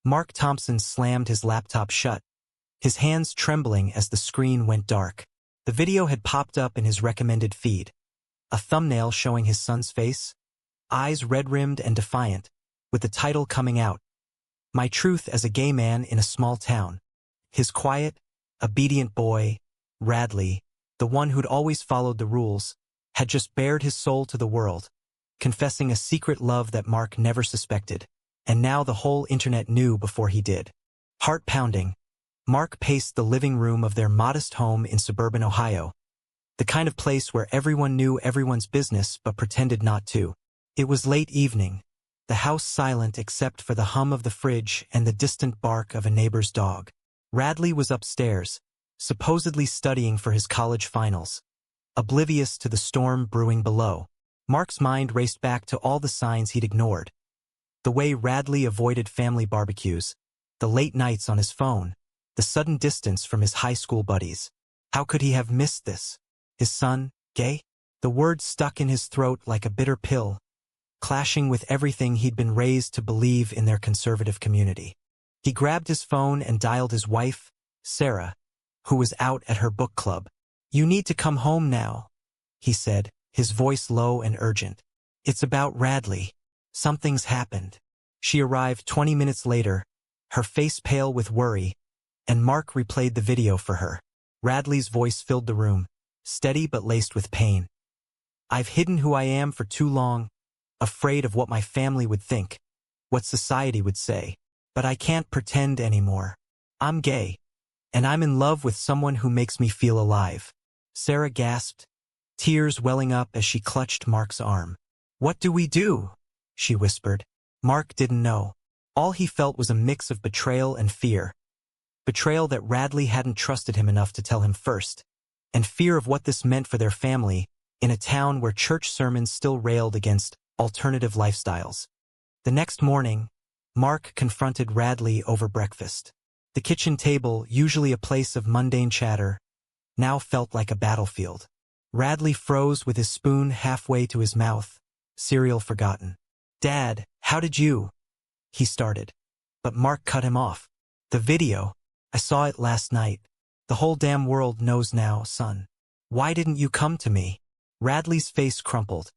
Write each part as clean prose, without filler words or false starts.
Mark Thompson slammed his laptop shut, his hands trembling as the screen went dark. The video had popped up in his recommended feed. A thumbnail showing his son's face, eyes red-rimmed and defiant, with the title coming out, "My Truth as a Gay Man in a Small Town." His quiet, obedient boy, Radley, the one who'd always followed the rules, had just bared his soul to the world, confessing a secret love that Mark never suspected. And now the whole internet knew before he did. Heart-pounding, Mark paced the living room of their modest home in suburban Ohio, the kind of place where everyone knew everyone's business but pretended not to. It was late evening, the house silent except for the hum of the fridge and the distant bark of a neighbor's dog. Radley was upstairs, supposedly studying for his college finals, oblivious to the storm brewing below. Mark's mind raced back to all the signs he'd ignored. The way Radley avoided family barbecues, the late nights on his phone, the sudden distance from his high school buddies. How could he have missed this? His son, gay? The word stuck in his throat like a bitter pill, clashing with everything he'd been raised to believe in their conservative community. He grabbed his phone and dialed his wife, Sarah, who was out at her book club. "You need to come home now," he said, his voice low and urgent. "It's about Radley. Something's happened." She arrived 20 minutes later, her face pale with worry, and Mark replayed the video for her. Radley's voice filled the room, steady but laced with pain. "I've hidden who I am for too long, afraid of what my family would think, what society would say. But I can't pretend anymore. I'm gay, and I'm in love with someone who makes me feel alive." Sarah gasped, tears welling up as she clutched Mark's arm. "What do we do?" she whispered. Mark didn't know. All he felt was a mix of betrayal and fear. Betrayal that Radley hadn't trusted him enough to tell him first, and fear of what this meant for their family in a town where church sermons still railed against alternative lifestyles. The next morning, Mark confronted Radley over breakfast. The kitchen table, usually a place of mundane chatter, now felt like a battlefield. Radley froze with his spoon halfway to his mouth, cereal forgotten. "Dad, how did you?" he started. But Mark cut him off. "The video. I saw it last night. The whole damn world knows now, son. Why didn't you come to me?" Radley's face crumpled,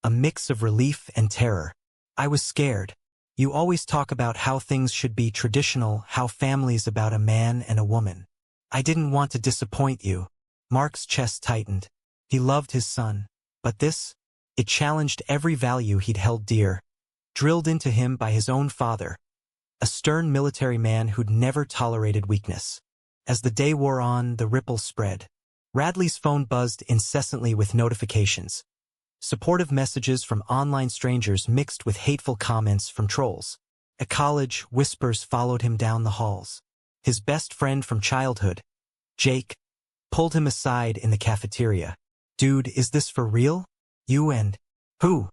a mix of relief and terror. "I was scared. You always talk about how things should be traditional, how family's about a man and a woman. I didn't want to disappoint you." Mark's chest tightened. He loved his son. But this, it challenged every value he'd held dear, drilled into him by his own father, a stern military man who'd never tolerated weakness. As the day wore on, the ripples spread. Radley's phone buzzed incessantly with notifications. Supportive messages from online strangers mixed with hateful comments from trolls. At college, whispers followed him down the halls. His best friend from childhood, Jake, pulled him aside in the cafeteria. "Dude, is this for real? You and who?"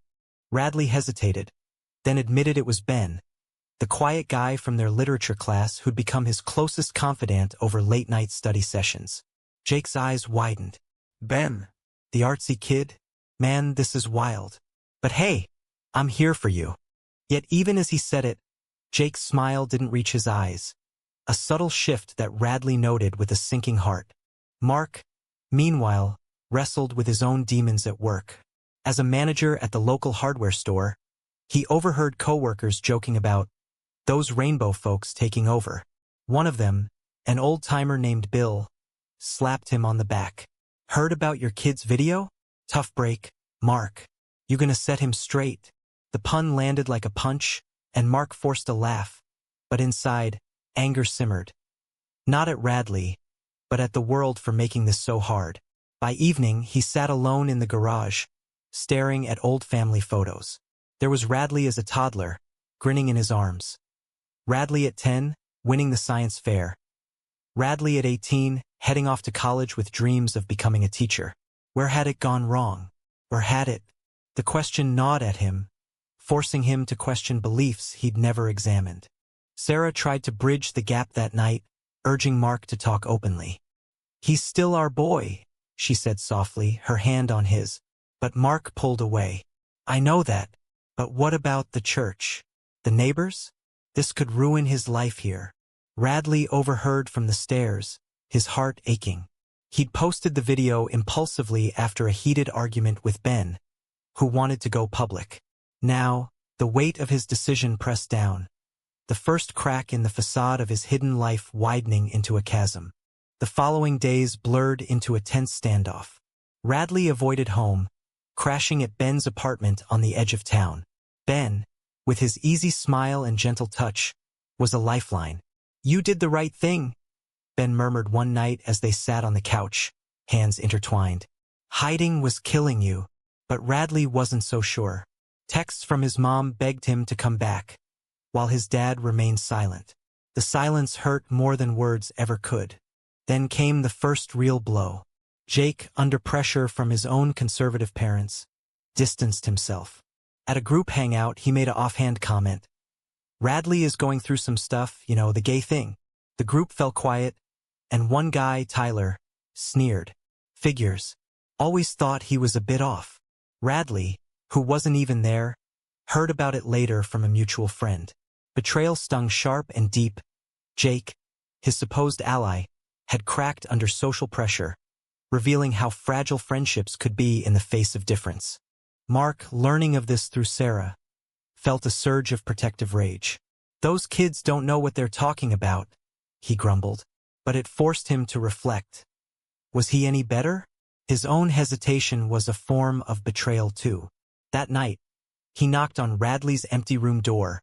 Radley hesitated, then admitted it was Ben, the quiet guy from their literature class who'd become his closest confidant over late-night study sessions. Jake's eyes widened. "Ben, the artsy kid? Man, this is wild. But hey, I'm here for you." Yet even as he said it, Jake's smile didn't reach his eyes, a subtle shift that Radley noted with a sinking heart. Mark, meanwhile, wrestled with his own demons at work. As a manager at the local hardware store, he overheard coworkers joking about those rainbow folks taking over. One of them, an old-timer named Bill, slapped him on the back. "Heard about your kid's video? Tough break, Mark. You gonna set him straight?" The pun landed like a punch, and Mark forced a laugh, but inside, anger simmered. Not at Radley, but at the world for making this so hard. By evening, he sat alone in the garage, staring at old family photos. There was Radley as a toddler, grinning in his arms. Radley at 10, winning the science fair. Radley at 18, heading off to college with dreams of becoming a teacher. Where had it gone wrong? Or had it? The question gnawed at him, forcing him to question beliefs he'd never examined. Sarah tried to bridge the gap that night, urging Mark to talk openly. "He's still our boy," she said softly, her hand on his. But Mark pulled away. "I know that, but what about the church? The neighbors? This could ruin his life here. Radley overheard from the stairs, his heart aching. He'd posted the video impulsively after a heated argument with Ben, who wanted to go public. Now, the weight of his decision pressed down, the first crack in the facade of his hidden life widening into a chasm. The following days blurred into a tense standoff. Radley avoided home, crashing at Ben's apartment on the edge of town. Ben, with his easy smile and gentle touch, was a lifeline. "You did the right thing," Ben murmured one night as they sat on the couch, hands intertwined. "Hiding was killing you." But Radley wasn't so sure. Texts from his mom begged him to come back, while his dad remained silent. The silence hurt more than words ever could. Then came the first real blow. Jake, under pressure from his own conservative parents, distanced himself. At a group hangout, he made an offhand comment. "Radley is going through some stuff, the gay thing." The group fell quiet, and one guy, Tyler, sneered. "Figures. Always thought he was a bit off." Radley, who wasn't even there, heard about it later from a mutual friend. Betrayal stung sharp and deep. Jake, his supposed ally, had cracked under social pressure, revealing how fragile friendships could be in the face of difference. Mark, learning of this through Sarah, felt a surge of protective rage. "Those kids don't know what they're talking about," he grumbled. But it forced him to reflect. Was he any better? His own hesitation was a form of betrayal too. That night, he knocked on Radley's empty room door,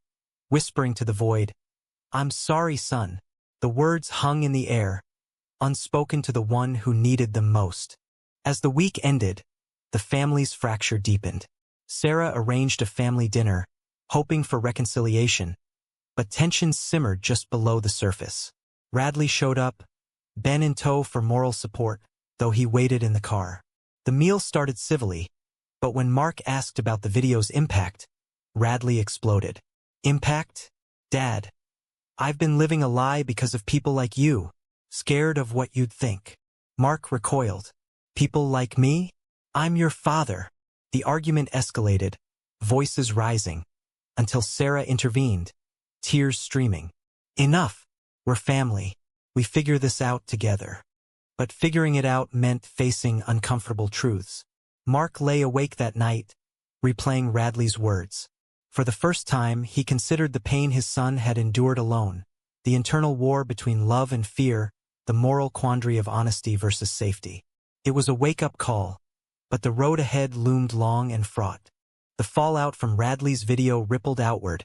whispering to the void, "I'm sorry, son." The words hung in the air, unspoken to the one who needed them most. As the week ended, the family's fracture deepened. Sarah arranged a family dinner, hoping for reconciliation, but tensions simmered just below the surface. Radley showed up, Ben in tow for moral support, though he waited in the car. The meal started civilly, but when Mark asked about the video's impact, Radley exploded. "Impact? Dad, I've been living a lie because of people like you, scared of what you'd think." Mark recoiled. "People like me? I'm your father." The argument escalated, voices rising, until Sarah intervened, tears streaming. "Enough. We're family. We figure this out together." But figuring it out meant facing uncomfortable truths. Mark lay awake that night, replaying Radley's words. For the first time, he considered the pain his son had endured alone, the internal war between love and fear, the moral quandary of honesty versus safety. It was a wake-up call, but the road ahead loomed long and fraught. The fallout from Radley's video rippled outward,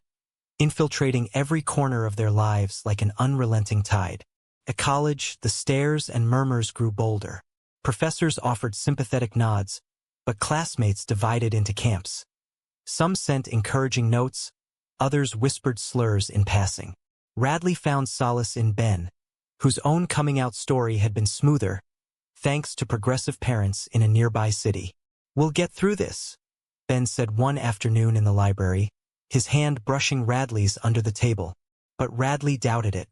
infiltrating every corner of their lives like an unrelenting tide. At college, the stares and murmurs grew bolder. Professors offered sympathetic nods, but classmates divided into camps. Some sent encouraging notes, others whispered slurs in passing. Radley found solace in Ben, whose own coming-out story had been smoother, thanks to progressive parents in a nearby city. "We'll get through this," Ben said one afternoon in the library, his hand brushing Radley's under the table. But Radley doubted it.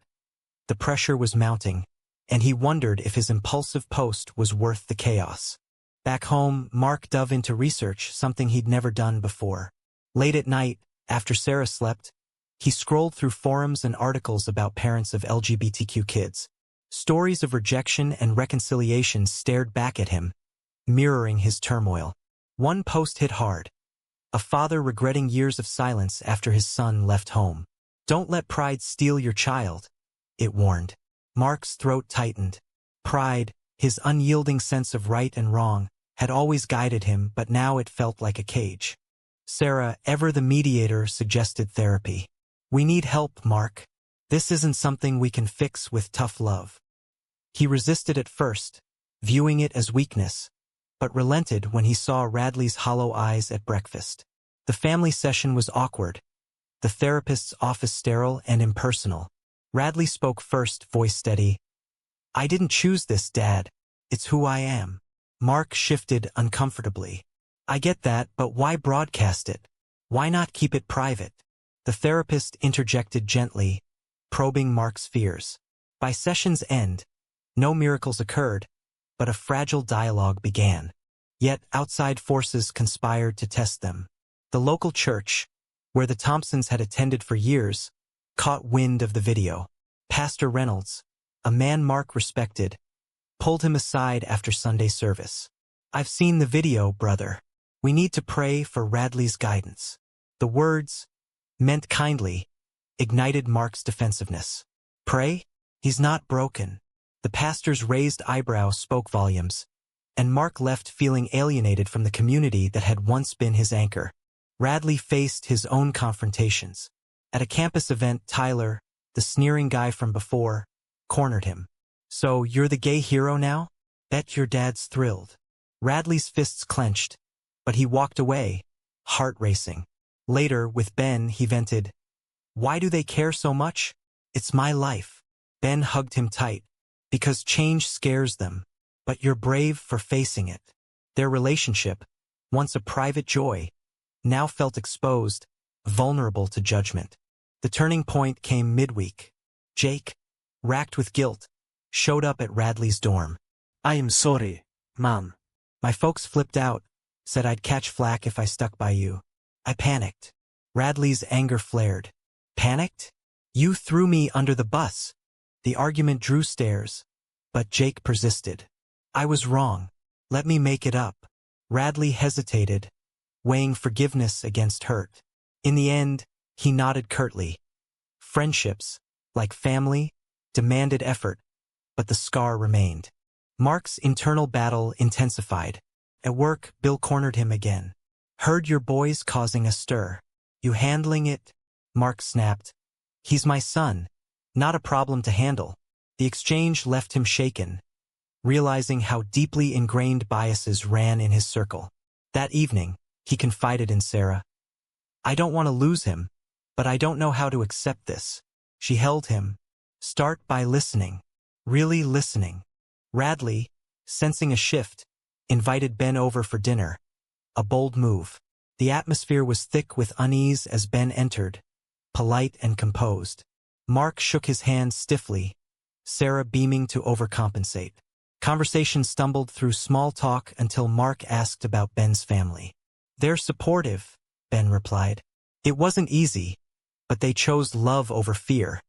The pressure was mounting, and he wondered if his impulsive post was worth the chaos. Back home, Mark dove into research, something he'd never done before. Late at night, after Sarah slept, he scrolled through forums and articles about parents of LGBTQ kids. Stories of rejection and reconciliation stared back at him, mirroring his turmoil. One post hit hard. A father regretting years of silence after his son left home. "Don't let pride steal your child," it warned. Mark's throat tightened. Pride, his unyielding sense of right and wrong, had always guided him, but now it felt like a cage. Sarah, ever the mediator, suggested therapy. "We need help, Mark. This isn't something we can fix with tough love." He resisted at first, viewing it as weakness, but relented when he saw Radley's hollow eyes at breakfast. The family session was awkward, the therapist's office sterile and impersonal. Radley spoke first, voice steady. "I didn't choose this, Dad. It's who I am." Mark shifted uncomfortably. "I get that, but why broadcast it? Why not keep it private?" The therapist interjected gently, probing Mark's fears. By session's end, no miracles occurred, but a fragile dialogue began. Yet outside forces conspired to test them. The local church, where the Thompsons had attended for years, caught wind of the video. Pastor Reynolds, a man Mark respected, pulled him aside after Sunday service. "I've seen the video, brother. We need to pray for Radley's guidance." The words, meant kindly, ignited Mark's defensiveness. "Pray? He's not broken." The pastor's raised eyebrow spoke volumes, and Mark left feeling alienated from the community that had once been his anchor. Radley faced his own confrontations. At a campus event, Tyler, the sneering guy from before, cornered him. "So you're the gay hero now? Bet your dad's thrilled." Radley's fists clenched, but he walked away, heart racing. Later, with Ben, he vented, "Why do they care so much? It's my life." Ben hugged him tight. "Because change scares them, but you're brave for facing it." Their relationship, once a private joy, now felt exposed, vulnerable to judgment. The turning point came midweek. Jake, racked with guilt, showed up at Radley's dorm. "I am sorry, Mom. "My folks flipped out, said I'd catch flack if I stuck by you. I panicked." Radley's anger flared. "Panicked? You threw me under the bus." The argument drew stares, but Jake persisted. "I was wrong. Let me make it up." Radley hesitated, weighing forgiveness against hurt. In the end, he nodded curtly. Friendships, like family, demanded effort, but the scar remained. Mark's internal battle intensified. At work, Bill cornered him again. "Heard your boy's causing a stir. You handling it?" Mark snapped. "He's my son, not a problem to handle." The exchange left him shaken, realizing how deeply ingrained biases ran in his circle. That evening, he confided in Sarah. "I don't want to lose him, but I don't know how to accept this." She held him. "Start by listening. Really listening." Radley, sensing a shift, invited Ben over for dinner. A bold move. The atmosphere was thick with unease as Ben entered, polite and composed. Mark shook his hand stiffly, Sarah beaming to overcompensate. Conversation stumbled through small talk until Mark asked about Ben's family. "They're supportive," Ben replied. "It wasn't easy, but they chose love over fear."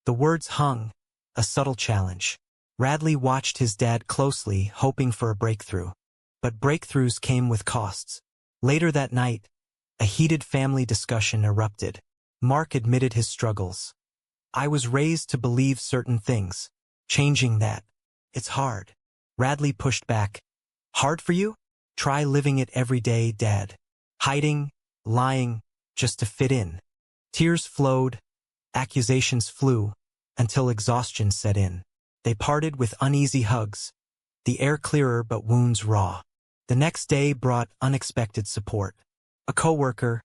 The words hung, a subtle challenge. Radley watched his dad closely, hoping for a breakthrough. But breakthroughs came with costs. Later that night, a heated family discussion erupted. Mark admitted his struggles. "I was raised to believe certain things. Changing that, it's hard." Radley pushed back. "Hard for you? Try living it every day, Dad. Hiding, lying, just to fit in." Tears flowed, accusations flew, until exhaustion set in. They parted with uneasy hugs, the air clearer but wounds raw. The next day brought unexpected support. A coworker,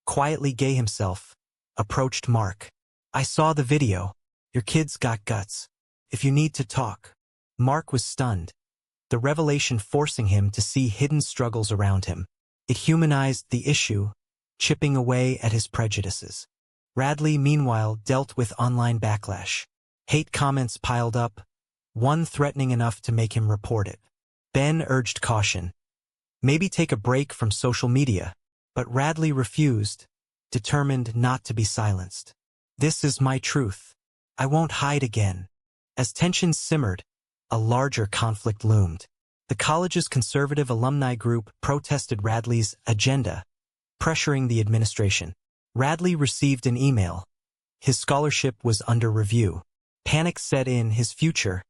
quietly gay himself, approached Mark. "I saw the video. Your kid's got guts. If you need to talk." Mark was stunned, the revelation forcing him to see hidden struggles around him. It humanized the issue, chipping away at his prejudices. Radley, meanwhile, dealt with online backlash. Hate comments piled up, one threatening enough to make him report it. Ben urged caution. Maybe take a break from social media, but Radley refused, determined not to be silenced. "This is my truth. I won't hide again." As tensions simmered, a larger conflict loomed. The college's conservative alumni group protested Radley's agenda, pressuring the administration. Radley received an email. His scholarship was under review. Panic set in, his future,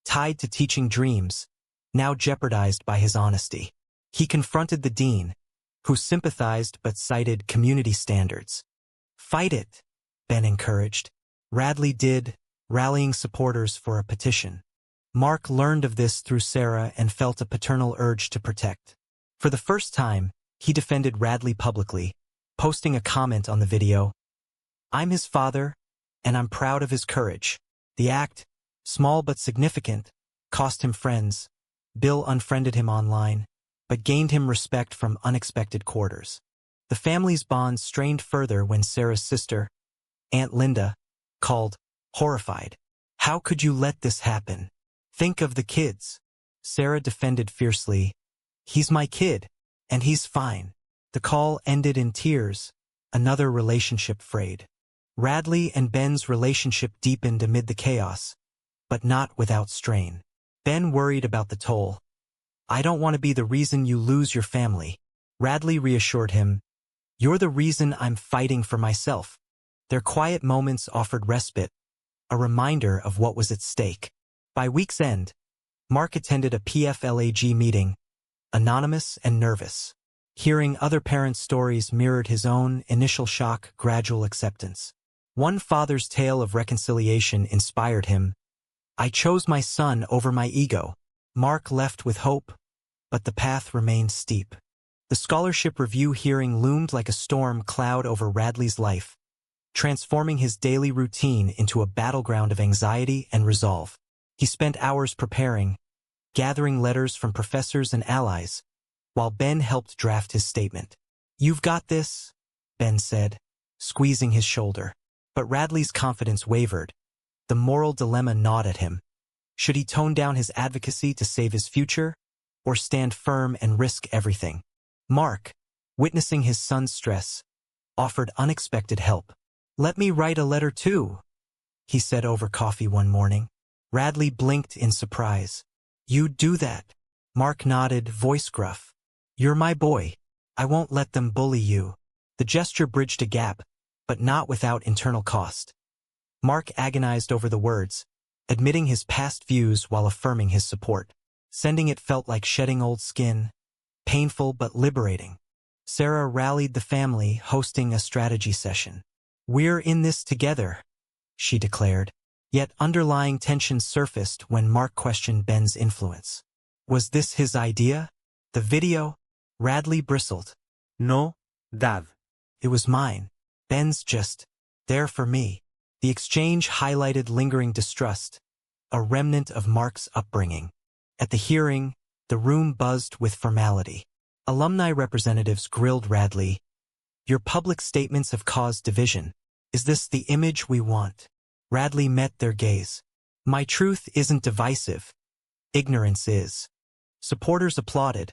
tied to teaching dreams, now jeopardized by his honesty. He confronted the dean, who sympathized but cited community standards. "Fight it," Ben encouraged. Radley did, rallying supporters for a petition. Mark learned of this through Sarah and felt a paternal urge to protect. For the first time, he defended Radley publicly, posting a comment on the video. "I'm his father, and I'm proud of his courage." The act, small but significant, cost him friends. Bill unfriended him online, but gained him respect from unexpected quarters. The family's bond strained further when Sarah's sister, Aunt Linda, called, horrified. "How could you let this happen? Think of the kids." Sarah defended fiercely. "He's my kid, and he's fine." The call ended in tears, another relationship frayed. Radley and Ben's relationship deepened amid the chaos, but not without strain. Ben worried about the toll. "I don't want to be the reason you lose your family." Radley reassured him, "You're the reason I'm fighting for myself." Their quiet moments offered respite, a reminder of what was at stake. By week's end, Mark attended a PFLAG meeting, anonymous and nervous. Hearing other parents' stories mirrored his own: initial shock, gradual acceptance. One father's tale of reconciliation inspired him. "I chose my son over my ego." Mark left with hope, but the path remained steep. The scholarship review hearing loomed like a storm cloud over Radley's life, transforming his daily routine into a battleground of anxiety and resolve. He spent hours preparing, gathering letters from professors and allies, while Ben helped draft his statement. "You've got this," Ben said, squeezing his shoulder. But Radley's confidence wavered. The moral dilemma gnawed at him. Should he tone down his advocacy to save his future, or stand firm and risk everything? Mark, witnessing his son's stress, offered unexpected help. "Let me write a letter too," he said over coffee one morning. Radley blinked in surprise. "You'd do that?" Mark nodded, voice gruff. "You're my boy. I won't let them bully you." The gesture bridged a gap, but not without internal cost. Mark agonized over the words, admitting his past views while affirming his support. Sending it felt like shedding old skin, painful but liberating. Sarah rallied the family, hosting a strategy session. "We're in this together," she declared. Yet underlying tension surfaced when Mark questioned Ben's influence. Was this his idea? The video? Radley bristled. "No, Dad. "It was mine. Ben's just there for me." The exchange highlighted lingering distrust, a remnant of Mark's upbringing. At the hearing, the room buzzed with formality. Alumni representatives grilled Radley. "Your public statements have caused division. Is this the image we want?" Radley met their gaze. "My truth isn't divisive. Ignorance is." Supporters applauded,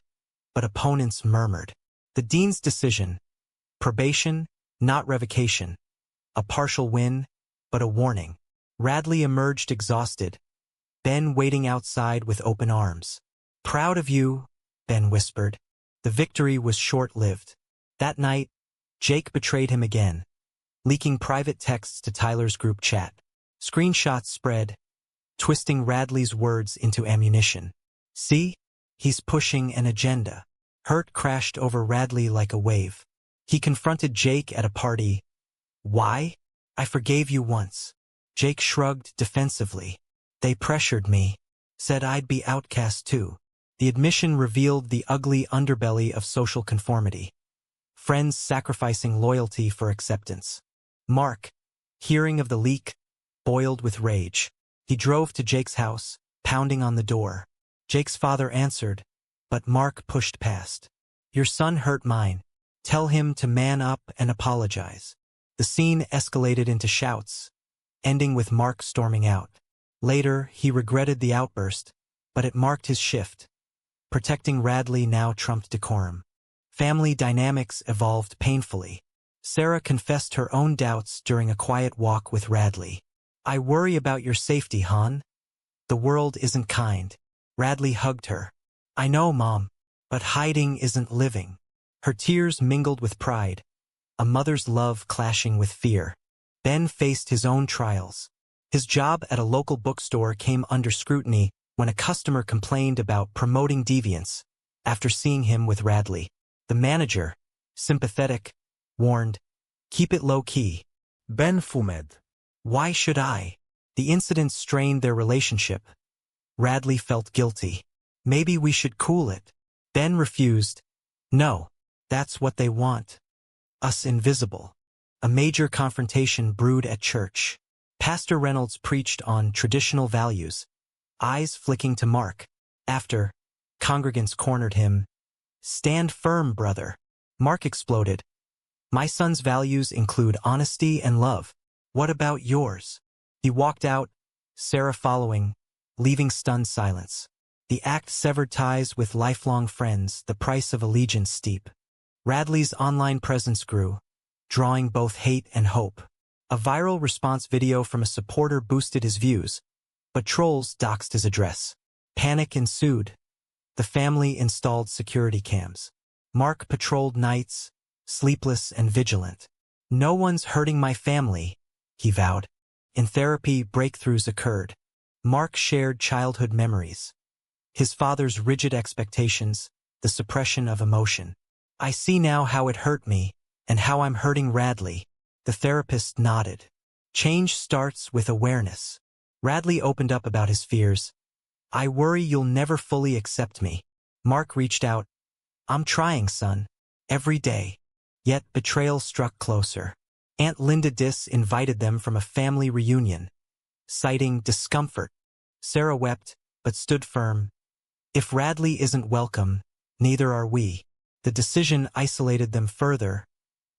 but opponents murmured. The dean's decision: probation, not revocation. A partial win, but a warning. Radley emerged exhausted, Ben waiting outside with open arms. "Proud of you," Ben whispered. The victory was short-lived. That night, Jake betrayed him again, leaking private texts to Tyler's group chat. Screenshots spread, twisting Radley's words into ammunition. "See? He's pushing an agenda." Hurt crashed over Radley like a wave. He confronted Jake at a party. "Why? I forgave you once." Jake shrugged defensively. "They pressured me. Said I'd be outcast too." The admission revealed the ugly underbelly of social conformity. Friends sacrificing loyalty for acceptance. Mark, hearing of the leak, boiled with rage. He drove to Jake's house, pounding on the door. Jake's father answered, but Mark pushed past. "Your son hurt mine. Tell him to man up and apologize." The scene escalated into shouts, ending with Mark storming out. Later, he regretted the outburst, but it marked his shift. Protecting Radley now trumped decorum. Family dynamics evolved painfully. Sarah confessed her own doubts during a quiet walk with Radley. "I worry about your safety, hon. The world isn't kind." Radley hugged her. "I know, Mom, but hiding isn't living." Her tears mingled with pride, a mother's love clashing with fear. Ben faced his own trials. His job at a local bookstore came under scrutiny when a customer complained about promoting deviance after seeing him with Radley. The manager, sympathetic, warned, "Keep it low-key." Ben fumed. "Why should I?" The incident strained their relationship. Radley felt guilty. "Maybe we should cool it." Ben refused. "No, that's what they want. Us invisible." A major confrontation brewed at church. Pastor Reynolds preached on traditional values, eyes flicking to Mark. After, congregants cornered him. "Stand firm, brother." Mark exploded. "My son's values include honesty and love. What about yours?" He walked out, Sarah following, leaving stunned silence. The act severed ties with lifelong friends, the price of allegiance steep. Radley's online presence grew, drawing both hate and hope. A viral response video from a supporter boosted his views, but trolls doxed his address. Panic ensued. The family installed security cams. Mark patrolled nights, sleepless and vigilant. "No one's hurting my family," he vowed. In therapy, breakthroughs occurred. Mark shared childhood memories. His father's rigid expectations, the suppression of emotion. "I see now how it hurt me, and how I'm hurting Radley." The therapist nodded. Change starts with awareness. Radley opened up about his fears. "I worry you'll never fully accept me." Mark reached out. "I'm trying, son. Every day." Yet betrayal struck closer. Aunt Linda Dis invited them from a family reunion. Citing discomfort, Sarah wept, but stood firm. "If Radley isn't welcome, neither are we." The decision isolated them further,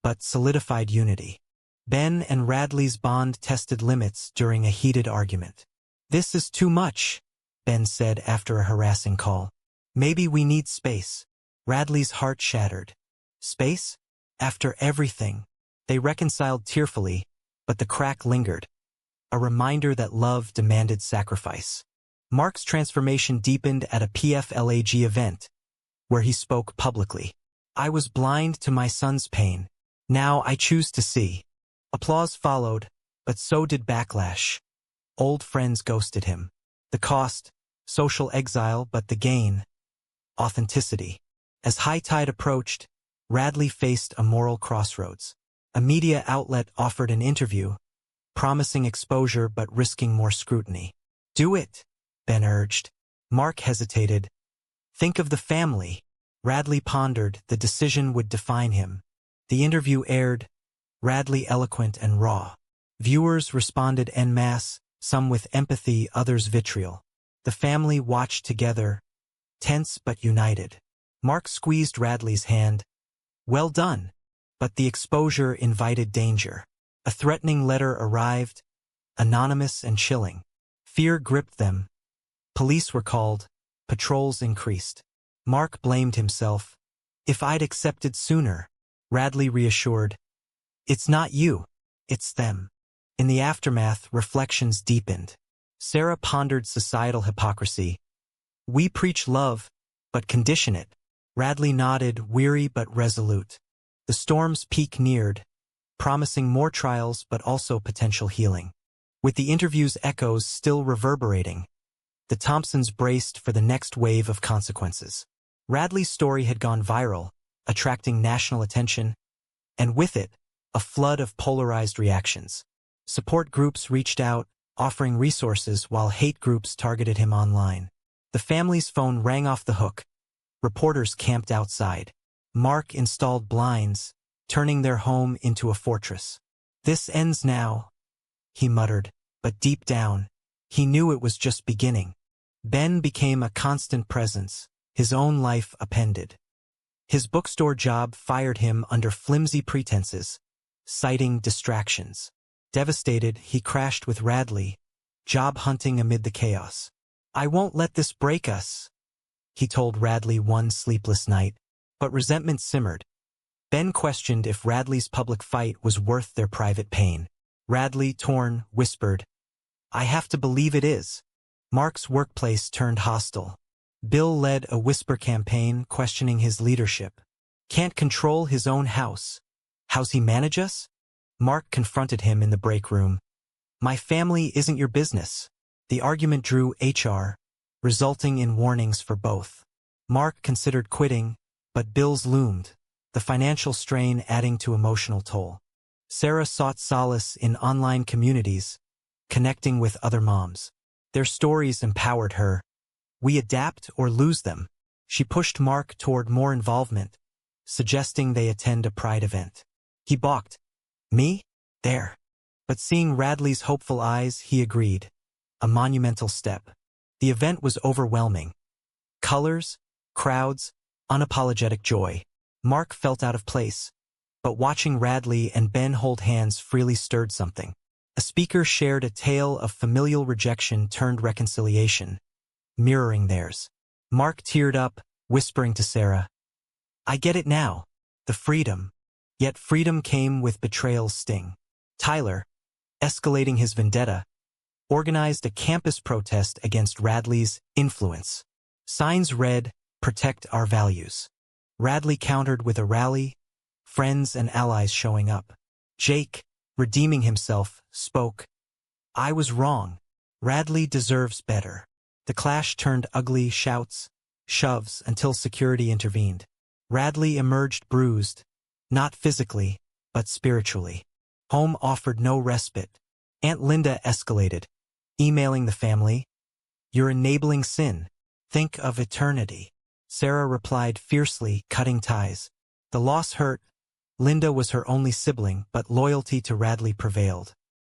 but solidified unity. Ben and Radley's bond tested limits during a heated argument. "This is too much," Ben said after a harassing call. "Maybe we need space." Radley's heart shattered. Space? After everything. They reconciled tearfully, but the crack lingered. A reminder that love demanded sacrifice. Mark's transformation deepened at a PFLAG event, where he spoke publicly. "I was blind to my son's pain. Now I choose to see." Applause followed, but so did backlash. Old friends ghosted him. The cost, social exile, but the gain, authenticity. As high tide approached, Radley faced a moral crossroads. A media outlet offered an interview, promising exposure but risking more scrutiny. "Do it," Ben urged. Mark hesitated. "Think of the family." Radley pondered. The decision would define him. The interview aired, Radley eloquent and raw. Viewers responded en masse, some with empathy, others vitriol. The family watched together, tense but united. Mark squeezed Radley's hand. "Well done." But the exposure invited danger. A threatening letter arrived, anonymous and chilling. Fear gripped them. Police were called. Patrols increased. Mark blamed himself. "If I'd accepted sooner." Radley reassured. "It's not you. It's them." In the aftermath, reflections deepened. Sarah pondered societal hypocrisy. "We preach love, but condition it." Radley nodded, weary but resolute. The storm's peak neared, promising more trials but also potential healing. With the interview's echoes still reverberating, the Thompsons braced for the next wave of consequences. Radley's story had gone viral, attracting national attention, and with it, a flood of polarized reactions. Support groups reached out, offering resources while hate groups targeted him online. The family's phone rang off the hook. Reporters camped outside. Mark installed blinds, turning their home into a fortress. "This ends now," he muttered, but deep down, he knew it was just beginning. Ben became a constant presence, his own life appended. His bookstore job fired him under flimsy pretenses, citing distractions. Devastated, he crashed with Radley, job hunting amid the chaos. "I won't let this break us," he told Radley one sleepless night, but resentment simmered. Ben questioned if Radley's public fight was worth their private pain. Radley, torn, whispered, "I have to believe it is." Mark's workplace turned hostile. Bill led a whisper campaign questioning his leadership. "Can't control his own house. How's he manage us?" Mark confronted him in the break room. "My family isn't your business." The argument drew HR, resulting in warnings for both. Mark considered quitting, but bills loomed, the financial strain adding to emotional toll. Sarah sought solace in online communities, connecting with other moms. Their stories empowered her. "We adapt or lose them." She pushed Mark toward more involvement, suggesting they attend a Pride event. He balked. "Me? There." But seeing Radley's hopeful eyes, he agreed. A monumental step. The event was overwhelming. Colors, crowds, unapologetic joy. Mark felt out of place, but watching Radley and Ben hold hands freely stirred something. A speaker shared a tale of familial rejection turned reconciliation, mirroring theirs. Mark teared up, whispering to Sarah, "I get it now. The freedom." Yet freedom came with betrayal's sting. Tyler, escalating his vendetta, organized a campus protest against Radley's influence. Signs read, "Protect our values." Radley countered with a rally, friends and allies showing up. Jake, redeeming himself, spoke, "I was wrong. Radley deserves better." The clash turned ugly, shouts, shoves, until security intervened. Radley emerged bruised, not physically, but spiritually. Home offered no respite. Aunt Linda escalated, emailing the family, "You're enabling sin. Think of eternity." Sarah replied fiercely, cutting ties. The loss hurt. Linda was her only sibling, but loyalty to Radley prevailed.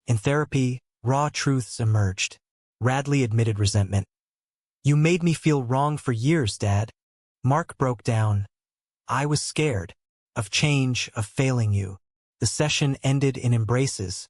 In therapy, raw truths emerged. Radley admitted resentment. "You made me feel wrong for years, Dad." Mark broke down. "I was scared. Of change, of failing you." The session ended in embraces.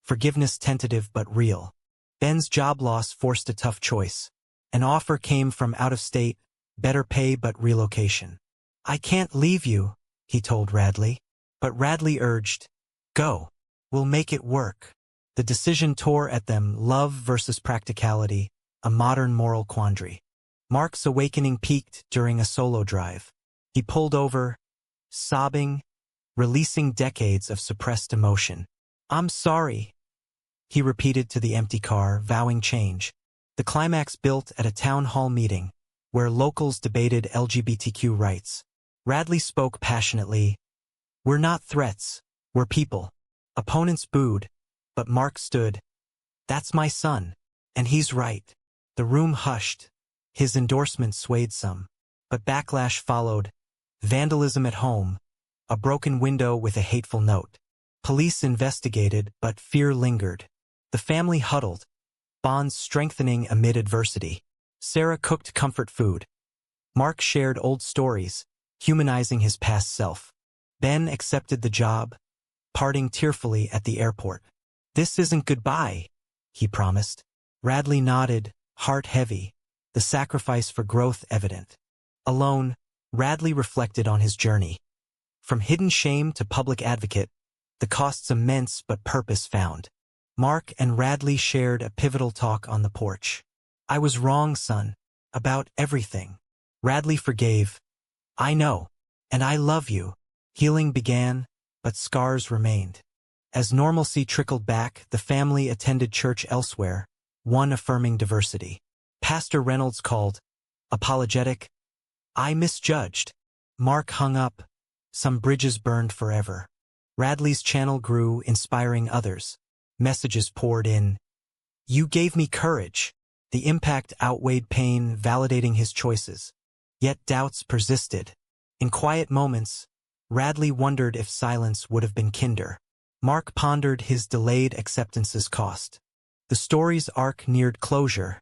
Forgiveness tentative but real. Ben's job loss forced a tough choice. An offer came from out of state, better pay but relocation. "I can't leave you," he told Radley. But Radley urged, "Go. We'll make it work." The decision tore at them, love versus practicality, a modern moral quandary. Mark's awakening peaked during a solo drive. He pulled over, sobbing, releasing decades of suppressed emotion. "I'm sorry," he repeated to the empty car, vowing change. The climax built at a town hall meeting, where locals debated LGBTQ rights. Radley spoke passionately, "We're not threats, we're people." Opponents booed, but Mark stood, "That's my son, and he's right." The room hushed. His endorsement swayed some, but backlash followed. Vandalism at home, a broken window with a hateful note. Police investigated, but fear lingered. The family huddled, bonds strengthening amid adversity. Sarah cooked comfort food. Mark shared old stories, humanizing his past self. Ben accepted the job, parting tearfully at the airport. "This isn't goodbye," he promised. Radley nodded, heart heavy, the sacrifice for growth evident. Alone, Radley reflected on his journey. From hidden shame to public advocate, the costs immense but purpose found. Mark and Radley shared a pivotal talk on the porch. "I was wrong, son, about everything." Radley forgave. "I know, and I love you." Healing began, but scars remained. As normalcy trickled back, the family attended church elsewhere, one affirming diversity. Pastor Reynolds called, apologetic, "I misjudged." Mark hung up. Some bridges burned forever. Radley's channel grew, inspiring others. Messages poured in. "You gave me courage." The impact outweighed pain, validating his choices. Yet doubts persisted. In quiet moments, Radley wondered if silence would have been kinder. Mark pondered his delayed acceptance's cost. The story's arc neared closure,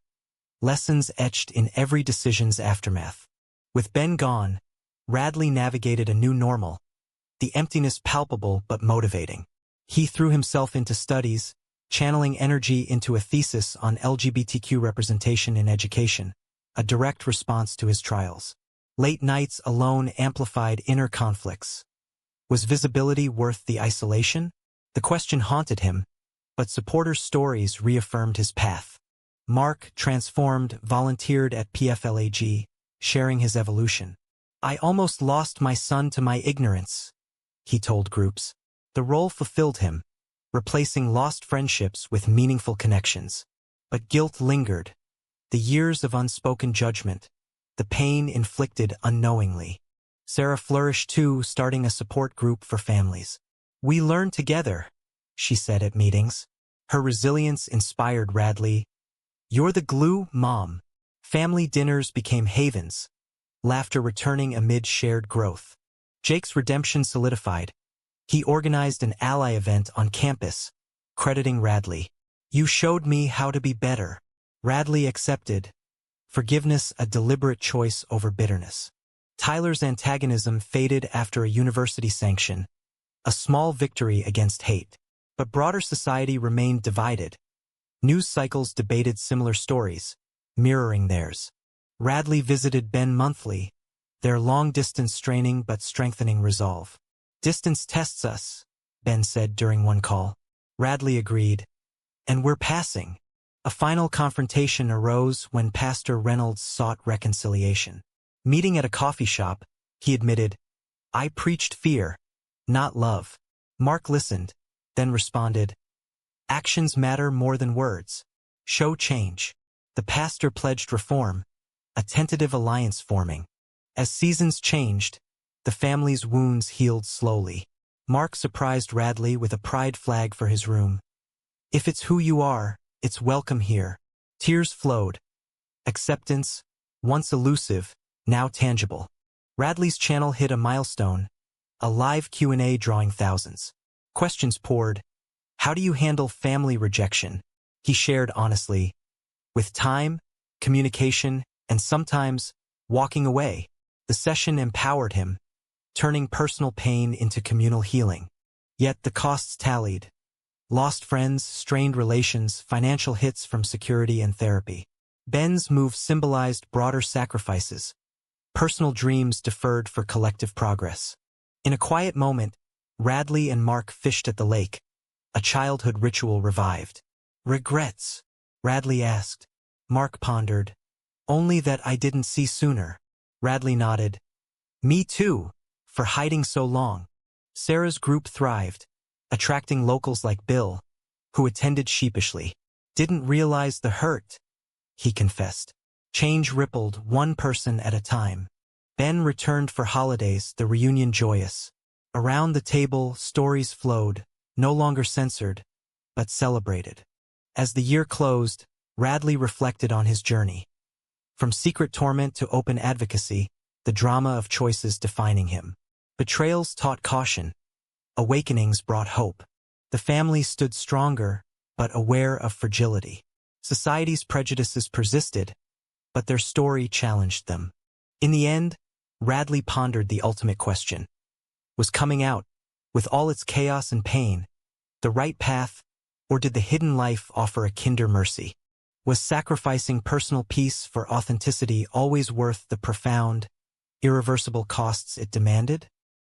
lessons etched in every decision's aftermath. With Ben gone, Radley navigated a new normal, the emptiness palpable but motivating. He threw himself into studies, channeling energy into a thesis on LGBTQ representation in education, a direct response to his trials. Late nights alone amplified inner conflicts. Was visibility worth the isolation? The question haunted him, but supporters' stories reaffirmed his path. Mark, transformed, volunteered at PFLAG, sharing his evolution. "I almost lost my son to my ignorance," he told groups. The role fulfilled him, replacing lost friendships with meaningful connections. But guilt lingered, the years of unspoken judgment, the pain inflicted unknowingly. Sarah flourished too, starting a support group for families. "We learn together," she said at meetings. Her resilience inspired Radley. "You're the glue, Mom." Family dinners became havens, laughter returning amid shared growth. Jake's redemption solidified. He organized an ally event on campus, crediting Radley. "You showed me how to be better." Radley accepted, forgiveness a deliberate choice over bitterness. Tyler's antagonism faded after a university sanction, a small victory against hate. But broader society remained divided. News cycles debated similar stories, mirroring theirs. Radley visited Ben monthly, their long-distance straining but strengthening resolve. "Distance tests us," Ben said during one call. Radley agreed. And we're passing. A final confrontation arose when Pastor Reynolds sought reconciliation. Meeting at a coffee shop, he admitted, "I preached fear, not love." Mark listened, then responded, "Actions matter more than words. Show change." The pastor pledged reform, a tentative alliance forming. As seasons changed, the family's wounds healed slowly. Mark surprised Radley with a pride flag for his room. "If it's who you are, it's welcome here." Tears flowed. Acceptance, once elusive, now tangible. Radley's channel hit a milestone, a live Q&A drawing thousands. Questions poured. How do you handle family rejection? He shared honestly. With time, communication, and sometimes walking away, the session empowered him, turning personal pain into communal healing. Yet the costs tallied. Lost friends, strained relations, financial hits from security and therapy. Ben's move symbolized broader sacrifices, personal dreams deferred for collective progress. In a quiet moment, Radley and Mark fished at the lake. A childhood ritual revived. "Regrets?" Radley asked. Mark pondered. "Only that I didn't see sooner." Radley nodded. "Me too, for hiding so long." Sarah's group thrived, attracting locals like Bill, who attended sheepishly. "Didn't realize the hurt," he confessed. Change rippled, one person at a time. Ben returned for holidays, the reunion joyous. Around the table, stories flowed, no longer censored, but celebrated. As the year closed, Radley reflected on his journey. From secret torment to open advocacy, the drama of choices defining him. Betrayals taught caution. Awakenings brought hope. The family stood stronger, but aware of fragility. Society's prejudices persisted, but their story challenged them. In the end, Radley pondered the ultimate question. Was coming out, with all its chaos and pain, the right path, or did the hidden life offer a kinder mercy? Was sacrificing personal peace for authenticity always worth the profound, irreversible costs it demanded?